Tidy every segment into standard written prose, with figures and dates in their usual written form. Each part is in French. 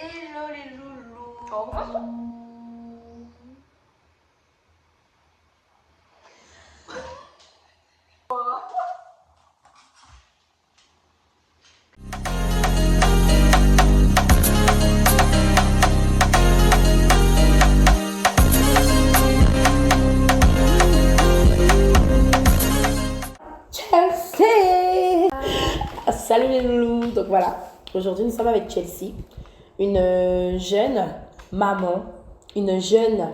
Hello les loulous. Au revoir. Chelsea! Salut les loulous! Donc voilà, aujourd'hui nous sommes avec Chelsea, une jeune maman, une jeune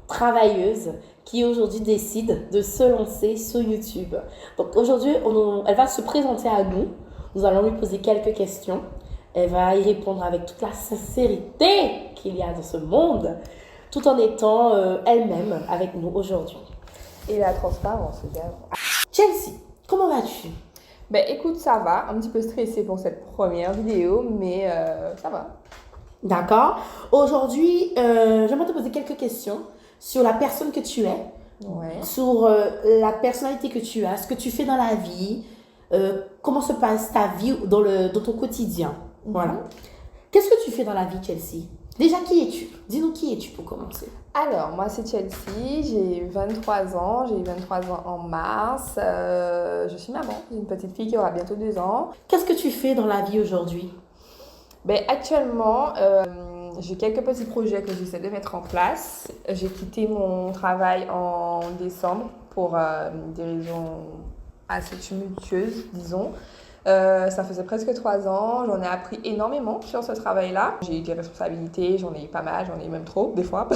travailleuse qui aujourd'hui décide de se lancer sur YouTube. Donc aujourd'hui, elle va se présenter à nous, nous allons lui poser quelques questions, elle va y répondre avec toute la sincérité qu'il y a dans ce monde, tout en étant elle-même avec nous aujourd'hui. Et la transparence également. Chelsea, comment vas-tu? Ben écoute, ça va. Un petit peu stressée pour cette première vidéo, mais ça va. D'accord. Aujourd'hui, j'aimerais te poser quelques questions sur la personne que tu es, Ouais. sur la personnalité que tu as, ce que tu fais dans la vie, comment se passe ta vie dans ton quotidien. Voilà. Qu'est-ce que tu fais dans la vie, Chelsea? Déjà, qui es-tu? Dis-nous qui es-tu pour commencer. Alors, moi c'est Chelsea, j'ai 23 ans, j'ai eu 23 ans en mars. Je suis maman, j'ai une petite fille qui aura bientôt 2 ans. Qu'est-ce que tu fais dans la vie aujourd'hui? Ben actuellement, j'ai quelques petits projets que j'essaie de mettre en place. J'ai quitté mon travail en décembre pour des raisons assez tumultueuses, disons. Ça faisait presque 3 ans, j'en ai appris énormément sur ce travail-là. J'ai eu des responsabilités, j'en ai eu pas mal, j'en ai eu même trop des fois.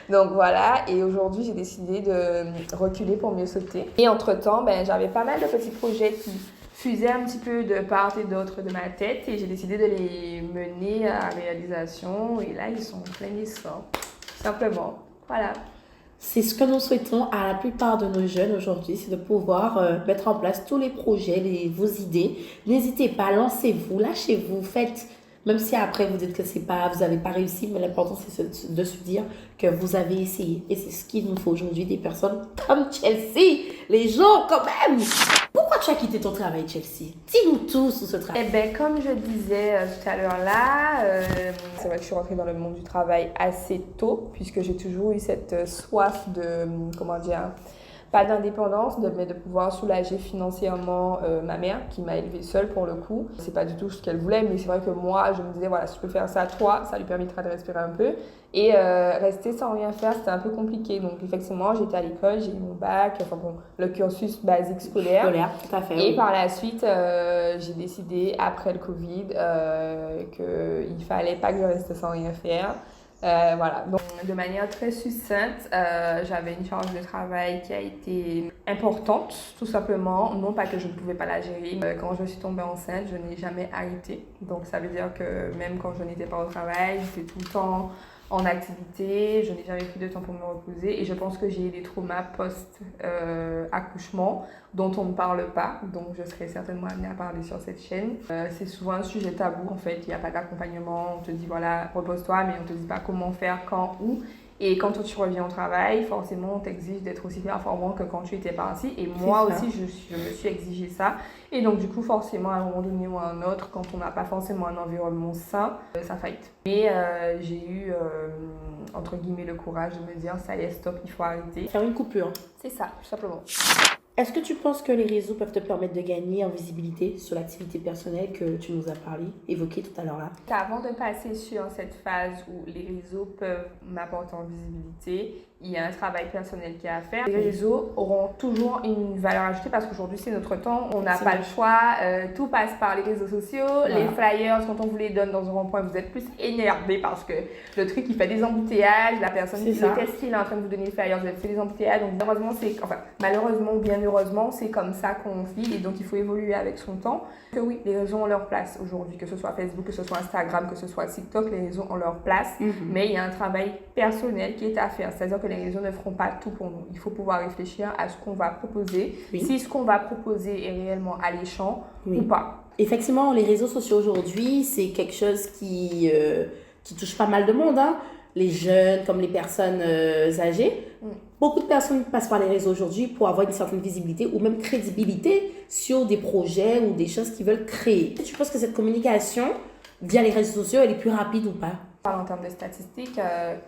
Donc voilà, et aujourd'hui j'ai décidé de reculer pour mieux sauter. Et entre-temps, ben, j'avais pas mal de petits projets qui fusaient un petit peu de part et d'autre de ma tête et j'ai décidé de les mener à réalisation et là ils sont en plein essor, tout simplement. Voilà. C'est ce que nous souhaitons à la plupart de nos jeunes aujourd'hui, c'est de pouvoir mettre en place tous les projets, vos idées. N'hésitez pas, lancez-vous, lâchez-vous, faites. Même si après vous dites que vous n'avez pas réussi, mais l'important c'est de se dire que vous avez essayé. Et c'est ce qu'il nous faut aujourd'hui, des personnes comme Chelsea, les gens quand même. Pourquoi tu as quitté ton travail, Chelsea? Dis-nous tout sur ce travail. Eh bien, comme je disais tout à l'heure là, c'est vrai que je suis rentrée dans le monde du travail assez tôt, puisque j'ai toujours eu cette soif de, comment dire, pas d'indépendance, mais de pouvoir soulager financièrement ma mère, qui m'a élevée seule pour le coup. C'est pas du tout ce qu'elle voulait, mais c'est vrai que moi, je me disais, voilà, si je peux faire ça, toi, ça lui permettra de respirer un peu. Et rester sans rien faire, c'était un peu compliqué. Donc effectivement, j'étais à l'école, j'ai eu mon bac, enfin bon, le cursus basique scolaire. Scolaire, tout à fait. Et Oui. par la suite, j'ai décidé, après le Covid, qu'il fallait pas que je reste sans rien faire. Voilà, donc de manière très succincte, j'avais une charge de travail qui a été importante, tout simplement. Non pas que je ne pouvais pas la gérer. Quand je suis tombée enceinte, je n'ai jamais arrêté. Donc ça veut dire que même quand je n'étais pas au travail, j'étais tout le temps en activité, je n'ai jamais pris de temps pour me reposer et je pense que j'ai des traumas post-accouchement dont on ne parle pas, donc je serai certainement amenée à parler sur cette chaîne. C'est souvent un sujet tabou en fait, il n'y a pas d'accompagnement, on te dit voilà, repose-toi, mais on ne te dit pas comment faire, quand, où. Et quand tu reviens au travail, forcément, on t'exige d'être aussi performant que quand tu étais parti. Et moi aussi, je me suis exigé ça. Et donc, du coup, forcément, à un moment donné ou à un autre, quand on n'a pas forcément un environnement sain, ça fight. Mais j'ai eu, entre guillemets, le courage de me dire, ça y est, stop, il faut arrêter. Faire une coupure. C'est ça, tout simplement. Est-ce que tu penses que les réseaux peuvent te permettre de gagner en visibilité sur l'activité personnelle que tu nous as évoquée tout à l'heure là? Avant de passer sur cette phase où les réseaux peuvent m'apporter en visibilité, il y a un travail personnel qui est à faire. Les réseaux auront toujours une valeur ajoutée parce qu'aujourd'hui c'est notre temps, on n'a pas le choix, tout passe par les réseaux sociaux, voilà. Les flyers, quand on vous les donne dans un rond-point, vous êtes plus énervé parce que le truc il fait des embouteillages, la personne qui déteste qu'il est en train de vous donner les flyers, vous êtes fait des embouteillages, donc malheureusement ou bien heureusement, c'est comme ça qu'on vit et donc il faut évoluer avec son temps. Que oui, les réseaux ont leur place aujourd'hui, que ce soit Facebook, que ce soit Instagram, que ce soit TikTok, les réseaux ont leur place, mais il y a un travail personnel qui est à faire, c'est-à-dire que les réseaux ne feront pas tout pour nous. Il faut pouvoir réfléchir à ce qu'on va proposer, si ce qu'on va proposer est réellement alléchant ou pas. Effectivement, les réseaux sociaux aujourd'hui, c'est quelque chose qui touche pas mal de monde, hein. Les jeunes comme les personnes âgées. Beaucoup de personnes passent par les réseaux aujourd'hui pour avoir une certaine visibilité ou même crédibilité sur des projets ou des choses qu'ils veulent créer. Tu penses que cette communication via les réseaux sociaux, elle est plus rapide ou pas? En termes de statistiques,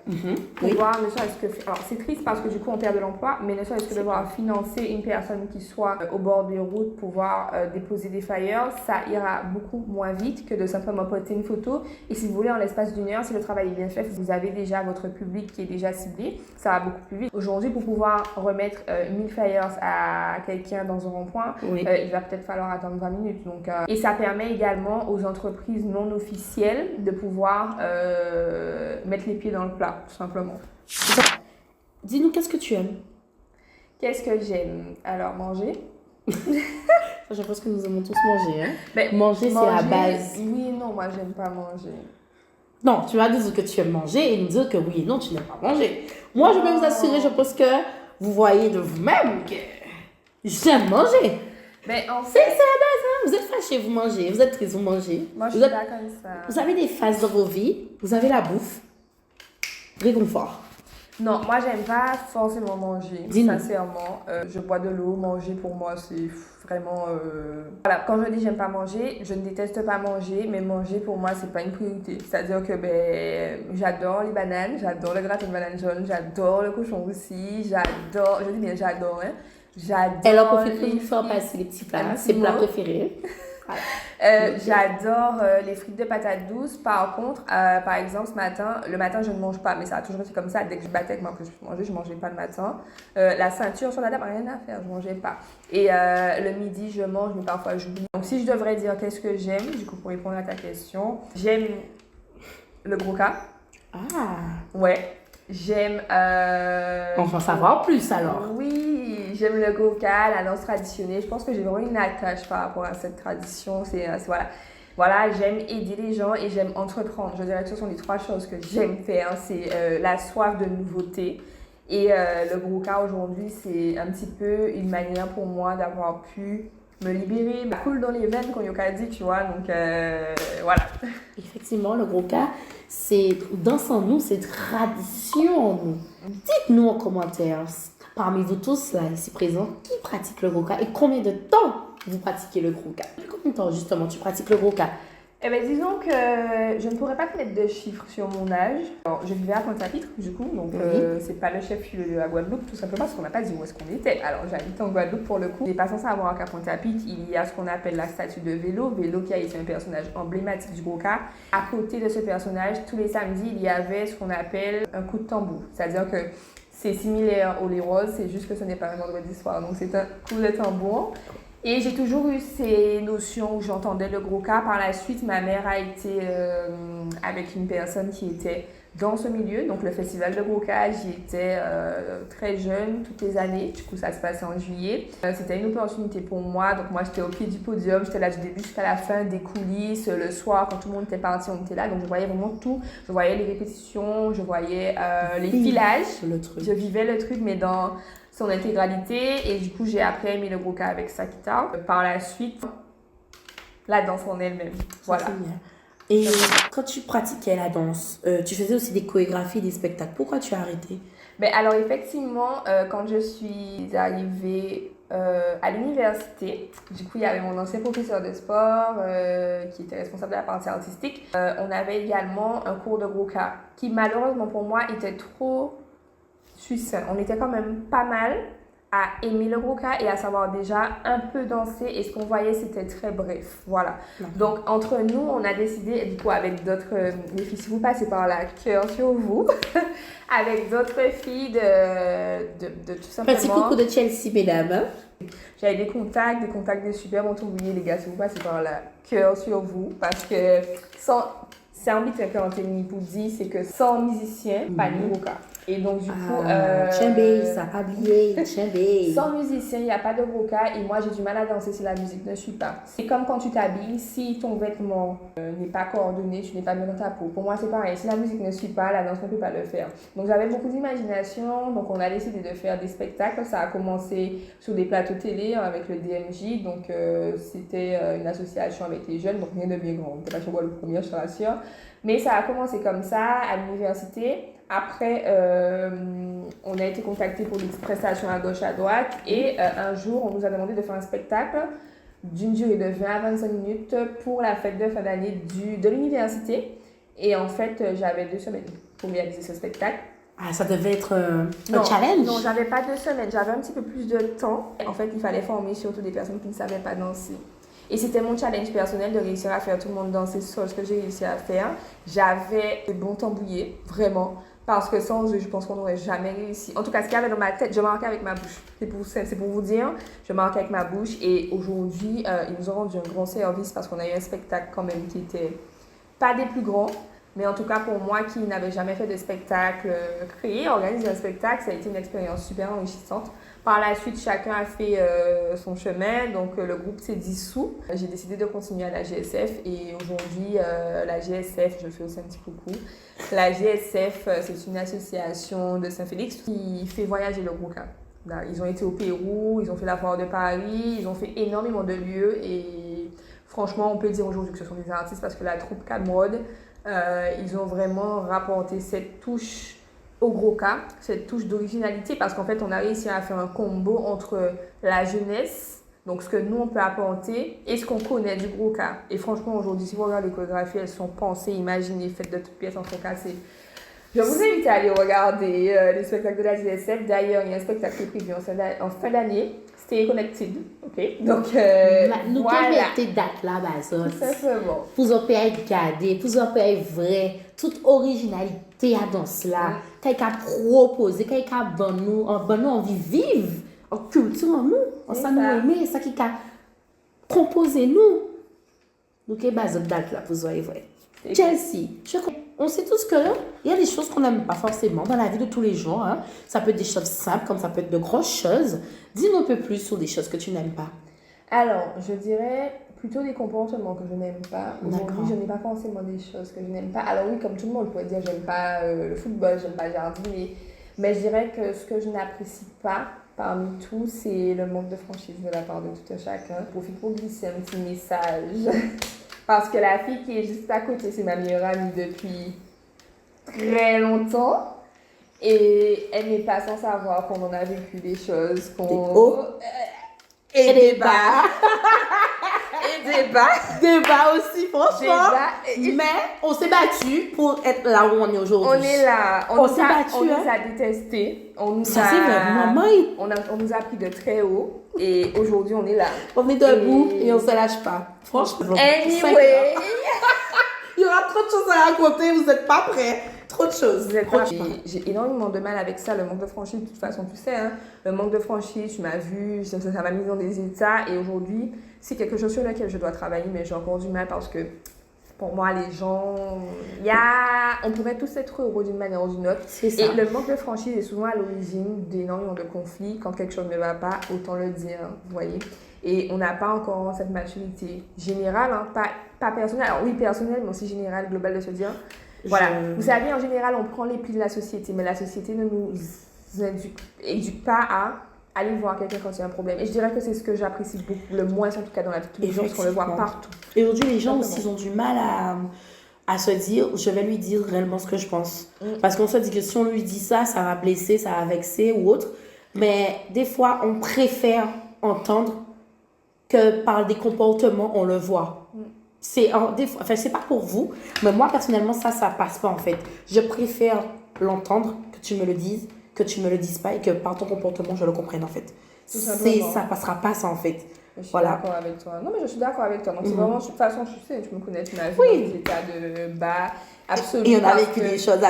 Oui. pouvoir, ne serait-ce que... Alors, c'est triste parce que du coup, on perd de l'emploi, mais ne serait-ce que devoir financer une personne qui soit au bord des routes, pouvoir déposer des flyers, ça ira beaucoup moins vite que de simplement poster une photo. Et si vous voulez, en l'espace d'une heure, si le travail est bien fait, vous avez déjà votre public qui est déjà ciblé, ça va beaucoup plus vite. Aujourd'hui, pour pouvoir remettre 1000 flyers à quelqu'un dans un rond-point, Oui. il va peut-être falloir attendre 20 minutes. Donc, et ça permet également aux entreprises non officielles de pouvoir mettre les pieds dans le plat, tout simplement. Dis-nous, qu'est-ce que tu aimes? Qu'est-ce que j'aime? Alors, manger. Je pense que nous aimons tous manger. Hein? Ben, Manger, c'est la base. Oui, non, moi, j'aime pas manger. Non, tu vas nous dire que tu aimes manger et nous dire que oui et non, tu n'aimes pas manger. Moi, je peux vous assurer, je pense que vous voyez de vous-même que j'aime manger. Ben, en C'est fait, la base, hein? Vous êtes fâché, vous mangez. Vous êtes triste, vous mangez. moi, je vous suis êtes... pas comme ça. Vous avez des phases dans vos vies. Vous avez la bouffe. Réconfort. Non, moi, j'aime pas forcément manger, Dis-nous. sincèrement. Je bois de l'eau, manger pour moi, c'est vraiment... Voilà, quand je dis j'aime pas manger, je ne déteste pas manger, mais manger pour moi, c'est pas une priorité. C'est-à-dire que ben, j'adore les bananes, j'adore le gratin de banane jaune, j'adore le cochon aussi, j'adore... Je dis bien j'adore, hein. J'adore Elle en profite pour les nous faire frites. passer les petits plats, Un ses petit plats mot. préférés. Voilà. J'adore les frites de patates douces. Par contre, par exemple, le matin, je ne mange pas, mais ça a toujours été comme ça. Dès que je battais avec moi que je mangeais pas le matin. La ceinture sur la table, rien à faire, je mangeais pas. Et le midi, je mange, mais parfois j'oublie. Donc, si je devrais dire qu'est-ce que j'aime, du coup, pour répondre à ta question, j'aime le gros cas. Ah, Ouais. J'aime. on va en savoir plus alors. Oui, j'aime le goka, la danse traditionnelle. Je pense que j'ai vraiment une attache par rapport à cette tradition. Voilà. Voilà, j'aime aider les gens et j'aime entreprendre. Je dirais que ce sont les trois choses que j'aime faire. C'est la soif de nouveauté. Et le goka aujourd'hui, c'est un petit peu une manière pour moi d'avoir pu me libérer, me coule dans les veines, comme Yoka dit, tu vois. Donc voilà. Effectivement, le gros cas, c'est danse en nous, c'est tradition en nous. Dites-nous en commentaire, parmi vous tous là, ici présents, qui pratique le gros cas et combien de temps vous pratiquez le gros cas? Combien de temps justement tu pratiques le gros cas? Eh bien, disons que je ne pourrais pas te mettre de chiffres sur mon âge. Alors, je vivais à Pointe-à-Pitre, du coup, donc c'est pas le chef-lieu de la Guadeloupe, tout simplement parce qu'on n'a pas dit où est-ce qu'on était. Alors, j'habite en Guadeloupe pour le coup. On n'est pas censé avoir qu'à Pointe-à-Pitre, il y a ce qu'on appelle la statue de Vélo qui a été un personnage emblématique du Goka. À côté de ce personnage, tous les samedis, il y avait ce qu'on appelle un coup de tambour. C'est-à-dire que c'est similaire au Les Roses, c'est juste que ce n'est pas un vendredi soir. Donc, c'est un coup de tambour. Et j'ai toujours eu ces notions où j'entendais le gros cas. Par la suite, ma mère a été avec une personne qui était dans ce milieu, donc le festival de gros cas. J'y étais très jeune, toutes les années. Du coup, ça se passait en juillet. C'était une opportunité pour moi. Donc moi, j'étais au pied du podium. J'étais là du début jusqu'à la fin, des coulisses. Le soir, quand tout le monde était parti, on était là. Donc je voyais vraiment tout. Je voyais les répétitions, je voyais les filages. Le truc. Je vivais le truc, mais dans son intégralité, et du coup j'ai appris à aimer le goka avec Sakita. Par la suite, la danse en elle-même. Voilà. Et quand tu pratiquais la danse, tu faisais aussi des chorégraphies, des spectacles. Pourquoi tu as arrêté? Mais alors effectivement, quand je suis arrivée à l'université, du coup il y avait mon ancien professeur de sport qui était responsable de la partie artistique. On avait également un cours de goka qui malheureusement pour moi était trop suisse. On était quand même pas mal à aimer le goka et à savoir déjà un peu danser, et ce qu'on voyait c'était très bref, voilà. Donc entre nous on a décidé, du coup avec d'autres, les filles, si vous passez par là, cœur sur vous, avec d'autres filles de tout simplement... Petit coucou de Chelsea, mesdames. J'avais des contacts de super bons oubliés, les gars, si vous passez par là, cœur sur vous, parce que c'est un but que Anthony vous dit, c'est que sans musicien, pas de goka. Et donc, du coup. Tchembé, ça a oublié, tchembé. Sans musicien, il n'y a pas de goka. Et moi, j'ai du mal à danser si la musique ne suit pas. C'est comme quand tu t'habilles, si ton vêtement n'est pas coordonné, tu n'es pas bien dans ta peau. Pour moi, c'est pareil. Si la musique ne suit pas, la danse ne peut pas le faire. Donc, j'avais beaucoup d'imagination. Donc, on a décidé de faire des spectacles. Ça a commencé sur des plateaux télé avec le DMJ. Donc, c'était une association avec les jeunes. Donc, rien de bien grand. On n'était pas sur Guadeloupe première, je te rassure. Mais ça a commencé comme ça à l'université. Après, on a été contacté pour des prestations à gauche, à droite. Et un jour, on nous a demandé de faire un spectacle d'une durée de 20 à 25 minutes pour la fête de fin d'année de l'université. Et en fait, j'avais 2 semaines pour réaliser ce spectacle. Ah, ça devait être un Non, challenge? non, j'avais pas 2 semaines, j'avais un petit peu plus de temps. En fait, il fallait former surtout des personnes qui ne savaient pas danser. Et c'était mon challenge personnel de réussir à faire tout le monde danser sur ce que j'ai réussi à faire. J'avais des bons tambouillés, vraiment. Parce que sans eux, je pense qu'on n'aurait jamais réussi. En tout cas, ce qu'il y avait dans ma tête, je marquais avec ma bouche. C'est pour vous dire, je marquais avec ma bouche. Et aujourd'hui, ils nous ont rendu un grand service parce qu'on a eu un spectacle quand même qui était pas des plus grands. Mais en tout cas, pour moi qui n'avais jamais fait de spectacle, organiser un spectacle, ça a été une expérience super enrichissante. Par la suite, chacun a fait son chemin, donc le groupe s'est dissous. J'ai décidé de continuer à la GSF et aujourd'hui, la GSF, je fais aussi un petit coucou. La GSF, c'est une association de Saint-Félix qui fait voyager le groupe. Ils ont été au Pérou, ils ont fait la foire de Paris, ils ont fait énormément de lieux et franchement, on peut dire aujourd'hui que ce sont des artistes parce que la troupe Camrod, ils ont vraiment rapporté cette touche au gros cas, cette touche d'originalité parce qu'en fait on a réussi à faire un combo entre la jeunesse, donc ce que nous on peut apporter et ce qu'on connaît du gros cas. Et franchement aujourd'hui si vous regardez les chorégraphies, elles sont pensées, imaginées, faites de toutes pièces en tout cas. Je vous invite à aller regarder les spectacles de la GSF. D'ailleurs il y a un spectacle qui est prévu en fin d'année. Stay Connected, ok? Donc, nous voilà. tes dates là-bas, ça. Tout simplement. Pour vous garder, pour vous vrai, toute originalité à dans cela. Quelqu'un a proposé, quelqu'un a bon nous envie vivre, en culture en nous, en ça nous aimer, ça qui a composé nous. Donc, base de date là, pour vous vrai. Chelsea, on sait tous que il y a des choses qu'on n'aime pas forcément dans la vie de tous les jours. Hein. Ça peut être des choses simples, comme ça peut être de grosses choses. Dis-nous un peu plus sur des choses que tu n'aimes pas. Alors, je dirais plutôt des comportements que je n'aime pas. Aujourd'hui, je n'ai pas forcément des choses que je n'aime pas. Alors oui, comme tout le monde pourrait dire, j'aime pas le football, j'aime pas jardiner. Mais je dirais que ce que je n'apprécie pas parmi tout, c'est le manque de franchise de la part de tout un chacun. Je profite pour glisser un petit message. Parce que la fille qui est juste à côté, c'est ma meilleure amie depuis très longtemps. Et elle n'est pas sans savoir qu'on en a vécu des choses, Des hauts et des bas. Et des bas. Des bas aussi, franchement. Des bas. Mais on s'est battu pour être là où on est aujourd'hui. On est là. On s'est battu. On nous a détestés. Ça, c'est vrai. Maman, on nous a pris de très haut. Et aujourd'hui, on est là. On est debout et on ne se lâche pas. Franchement. Anyway. Il y aura trop de choses à raconter. Vous n'êtes pas prêts. Trop de choses. J'ai énormément de mal avec ça, le manque de franchise. De toute façon, tu sais, hein, le manque de franchise, tu m'as vu, ça m'a mis dans des états. Et aujourd'hui, c'est quelque chose sur lequel je dois travailler, mais j'ai encore du mal parce que pour moi, les gens, on pourrait tous être heureux d'une manière ou d'une autre. C'est ça. Et le manque de franchise est souvent à l'origine d'énormément de conflits. Quand quelque chose ne va pas, autant le dire, vous voyez. Et on n'a pas encore cette maturité générale, hein, pas personnelle. Alors oui, personnelle, mais aussi générale, globale de se dire. Voilà. Vous savez, en général, on prend les plis de la société, mais la société ne nous éduque pas à aller voir quelqu'un quand il y a un problème. Et je dirais que c'est ce que j'apprécie beaucoup, le moins en tout cas dans la vie de tous les jours, parce qu'on le voit partout. Et aujourd'hui, les gens aussi, ils ont du mal à se dire, je vais lui dire réellement ce que je pense. Parce qu'on se dit que si on lui dit ça, ça va blesser, ça va vexer ou autre. Mais des fois, on préfère entendre que par des comportements, on le voit. C'est pas pour vous, mais moi, personnellement, ça passe pas en fait. Je préfère l'entendre, que tu me le dises, que tu me le dises pas et que par ton comportement, je le comprenne en fait. Ça passera pas ça en fait. Je suis d'accord avec toi. Non, mais je suis d'accord avec toi. Donc, c'est vraiment, de toute façon, tu sais, tu me connais, tu m'as vu dans des états de bas absolument. Et on a vécu des choses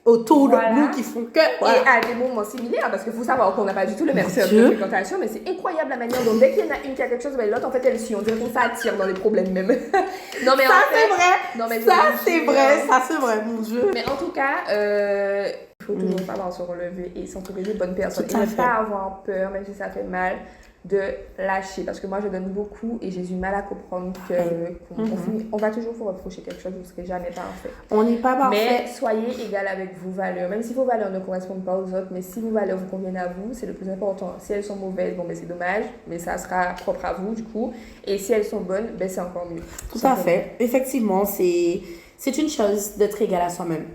autour de nous qui font que. Voilà. Et à des moments similaires, parce qu'il faut savoir qu'on n'a pas du tout le même cercle de fréquentation, mais c'est incroyable la manière dont dès qu'il y en a une qui a quelque chose, ben, l'autre, en fait, elle suit. On dirait qu'on s'attire dans les problèmes même. Non, mais c'est vrai, mon Dieu. Mais en tout cas, il faut toujours savoir se relever et s'entourer des bonnes personnes. Et ne pas avoir peur, même si ça fait mal, de lâcher. Parce que moi, je donne beaucoup et j'ai du mal à comprendre qu'on va toujours vous reprocher quelque chose, vous ne serez jamais parfait. On n'est pas parfait. Mais soyez égal avec vos valeurs. Même si vos valeurs ne correspondent pas aux autres, mais si vos valeurs vous conviennent à vous, c'est le plus important. Si elles sont mauvaises, bon, ben, c'est dommage, mais ça sera propre à vous, du coup. Et si elles sont bonnes, ben, c'est encore mieux. Tout à fait. Effectivement, c'est une chose d'être égal à soi-même.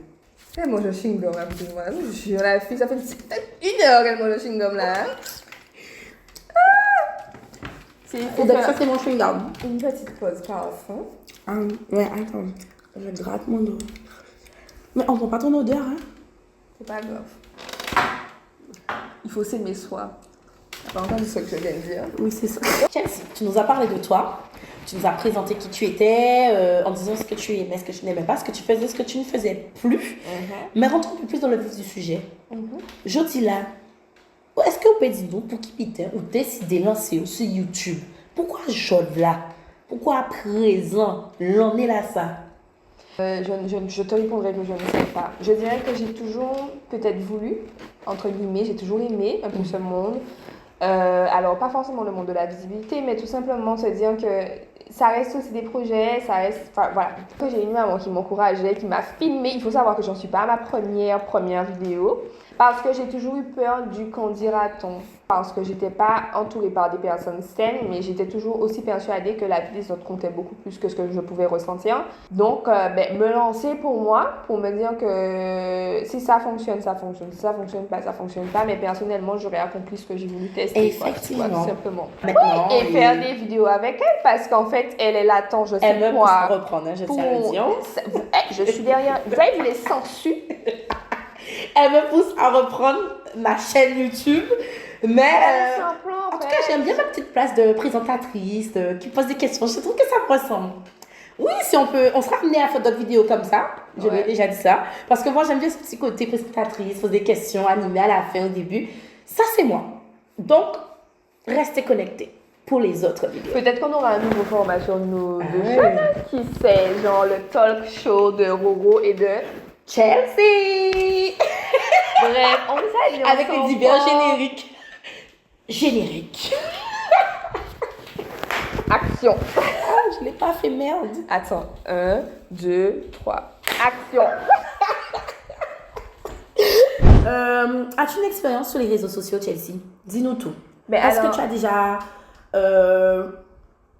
Elle mange le chewing-gum, absolument. Je suis la fille, ça fait peut-être 1 heure qu'elle mange le chewing-gum, là. faut Donc, faire ça, c'est mon chewing-gum. une petite pause parfum. Ouais, attends. Je gratte mon dos. Mais on voit pas ton odeur, hein? C'est pas grave. Il faut s'aimer soi. T'as pas entendu ce que je viens de dire? Oui, c'est ça. Chelsea, tu nous as parlé de toi. Tu nous as présenté qui tu étais, en disant ce que tu aimais, ce que tu n'aimais pas, ce que tu faisais, ce que tu ne faisais plus. Mais rentrons un peu plus dans le vif du sujet. Je dis là, est-ce que vous pouvez dire nous pour qui était ou décider de lancer sur YouTube? Pourquoi je là? Pourquoi à présent, l'on est là ça? Je te répondrai que je ne sais pas. Je dirais que j'ai toujours peut-être voulu, entre guillemets, j'ai toujours aimé un peu ce monde. Alors, pas forcément le monde de la visibilité, mais tout simplement se dire que ça reste aussi des projets, ça reste... Enfin, voilà. J'ai une maman qui m'encourageait, qui m'a filmé. Il faut savoir que j'en suis pas à ma première vidéo. Parce que j'ai toujours eu peur du qu'en dira-t-on. Parce que j'étais pas entourée par des personnes saines, mais j'étais toujours aussi persuadée que la vie des autres comptait beaucoup plus que ce que je pouvais ressentir. Donc, me lancer pour moi, pour me dire que si ça fonctionne, ça fonctionne. Si ça fonctionne pas, ça fonctionne pas. Mais personnellement, j'aurais accompli ce que j'ai voulu tester. Effectivement. Quoi, tout simplement. Maintenant, et faire des vidéos avec elle, parce qu'en fait, elle est là-tant, je sais elle me quoi. pousse à reprendre, hein, je tiens à le dire. Je suis derrière. Vous avez vu les sangsues? Elle me pousse à reprendre ma chaîne YouTube. Mais en tout cas, j'aime bien ma petite place de présentatrice qui pose des questions. Je trouve que ça me ressemble. Oui, si on sera amené à faire d'autres vidéos comme ça. Je l'ai déjà dit ça. Parce que moi, j'aime bien ce petit côté présentatrice, poser des questions, animer à la fin, au début. Ça, c'est moi. Donc, restez connectés pour les autres vidéos. Peut-être qu'on aura un nouveau format sur nos deux chaînes. Qui sait, genre le talk show de Roro et de Chelsea. Bref, on s'allie avec les divers génériques. Générique. Action. Je l'ai pas fait, merde. Attends, 1, 2, 3. Action. As-tu une expérience sur les réseaux sociaux, Chelsea? Dis-nous tout. Mais Est-ce alors... que tu as déjà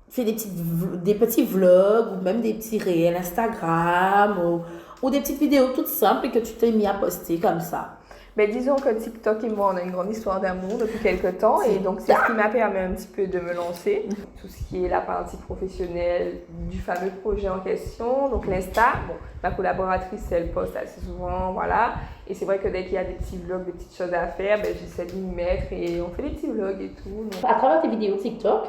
fait des petits vlogs ou même des petits réels Instagram ou des petites vidéos toutes simples que tu t'es mis à poster comme ça? Mais disons que TikTok et moi, on a une grande histoire d'amour depuis quelques temps et donc c'est ce qui m'a permis un petit peu de me lancer. Tout ce qui est la partie professionnelle du fameux projet en question, donc l'Insta. Bon, ma collaboratrice, elle poste assez souvent, voilà. Et c'est vrai que dès qu'il y a des petits vlogs, des petites choses à faire, j'essaie de m'y mettre et on fait des petits vlogs et tout. Donc... À travers tes vidéos TikTok,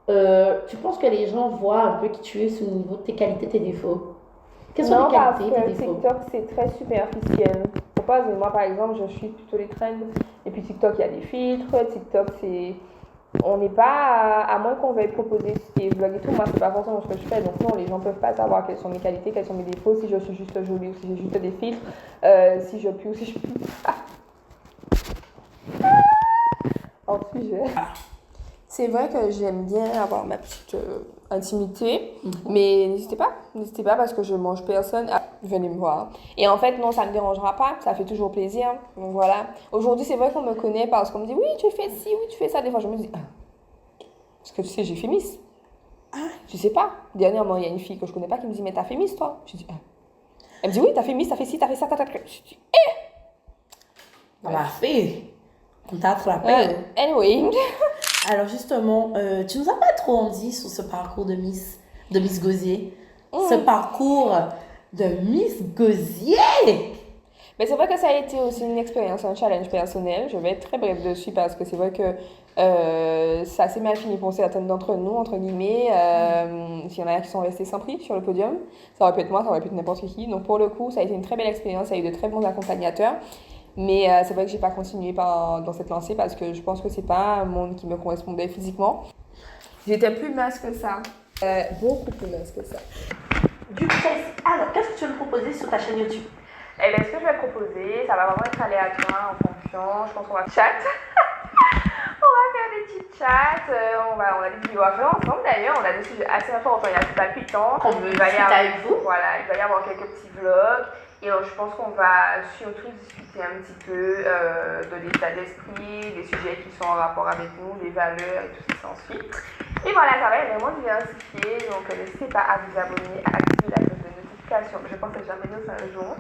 tu penses que les gens voient un peu qui tu es au niveau de tes qualités, tes défauts? Quelles sont tes qualités, tes défauts? TikTok, c'est très superficiel. Moi, par exemple, je suis plutôt les trends. Et puis TikTok, il y a des filtres. TikTok, c'est... On n'est pas... À moins qu'on veuille proposer des vlogs et tout, moi, c'est pas forcément ce que je fais. Donc non, les gens peuvent pas savoir quelles sont mes qualités, quels sont mes défauts, si je suis juste jolie ou si j'ai juste des filtres, si je pue ou si je pue. En sujet. C'est vrai que j'aime bien avoir ma petite intimité, mais n'hésitez pas parce que je mange personne. Ah, venez me voir. Et en fait, non, ça ne me dérangera pas, ça fait toujours plaisir. Donc voilà. Aujourd'hui, c'est vrai qu'on me connaît parce qu'on me dit oui, tu fais ci, oui, tu fais ça. Des fois, je me dis, parce que tu sais, j'ai fait Miss. Je sais pas. Dernièrement, il y a une fille que je connais pas qui me dit, mais t'as fait Miss, toi? Je dis, Elle me dit, oui, t'as fait Miss, t'as fait ci, t'as fait ça, t'as fait. Je dis, On l'a fait. On t'a attrapé. Anyway. Alors justement, tu nous as pas trop dit sur ce parcours de Miss Gosier. Ce parcours de Miss Gosier. Mais c'est vrai que ça a été aussi une expérience, un challenge personnel. Je vais être très bref dessus parce que c'est vrai que ça s'est mal fini pour certaines d'entre nous, entre guillemets. S'il y en a qui sont restés sans prix sur le podium, ça aurait pu être moi, ça aurait pu être n'importe qui. Donc pour le coup, ça a été une très belle expérience. Ça a eu de très bons accompagnateurs. Mais c'est vrai que j'ai pas continué dans cette lancée parce que je pense que c'est pas un monde qui me correspondait physiquement. J'étais plus mince que ça. Beaucoup plus mince que ça. Du coup, alors, qu'est-ce que tu veux me proposer sur ta chaîne YouTube? Eh bien, ce que je vais proposer, ça va vraiment être aléatoire en fonction. Je pense qu'on va chat. On va faire des petits chats. On a des vidéos à faire ensemble d'ailleurs. On a des sujets assez importants. Il y a du palpitant. Il va y avoir quelques petits vlogs. Et je pense qu'on va surtout discuter un petit peu de l'état d'esprit, des sujets qui sont en rapport avec nous, des valeurs et tout ce qui s'ensuit. Et voilà, ça va être vraiment diversifié. Donc n'hésitez pas à vous abonner, à activer la cloche de notification. Je pense que jamais nous un jour.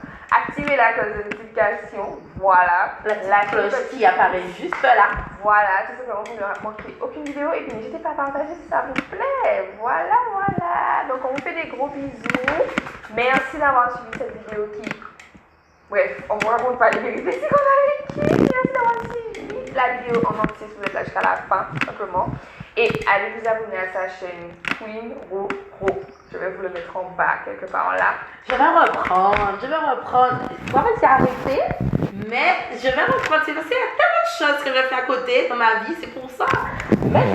activer la cloche de notification. Voilà. La petite cloche qui apparaît juste là. Voilà, tout simplement pour ne manquer aucune vidéo. Et puis n'hésitez pas à partager si ça vous plaît. Voilà, voilà. Donc on vous fait des gros bisous. Merci d'avoir suivi cette vidéo qui... Bref, on ne vous raconte pas les péripéties qu'on a vécues. Merci d'avoir suivi la vidéo en entier si vous êtes là jusqu'à la fin, tout simplement. Et allez vous abonner à sa chaîne Queen Roro. Je vais vous le mettre en bas, quelque part là. Je vais reprendre. En fait, c'est arrêté, mais je vais reprendre. C'est parce qu'il y a tellement de choses que je fais à côté dans ma vie, c'est pour ça. Mais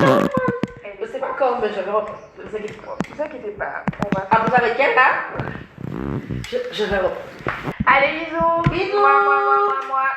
je sais pas quand, mais je vais reprendre. Ne vous inquiétez pas, on va... Ah, vous avec elle, là? Je vais reprendre. Allez, bisous. Bisous. Moi.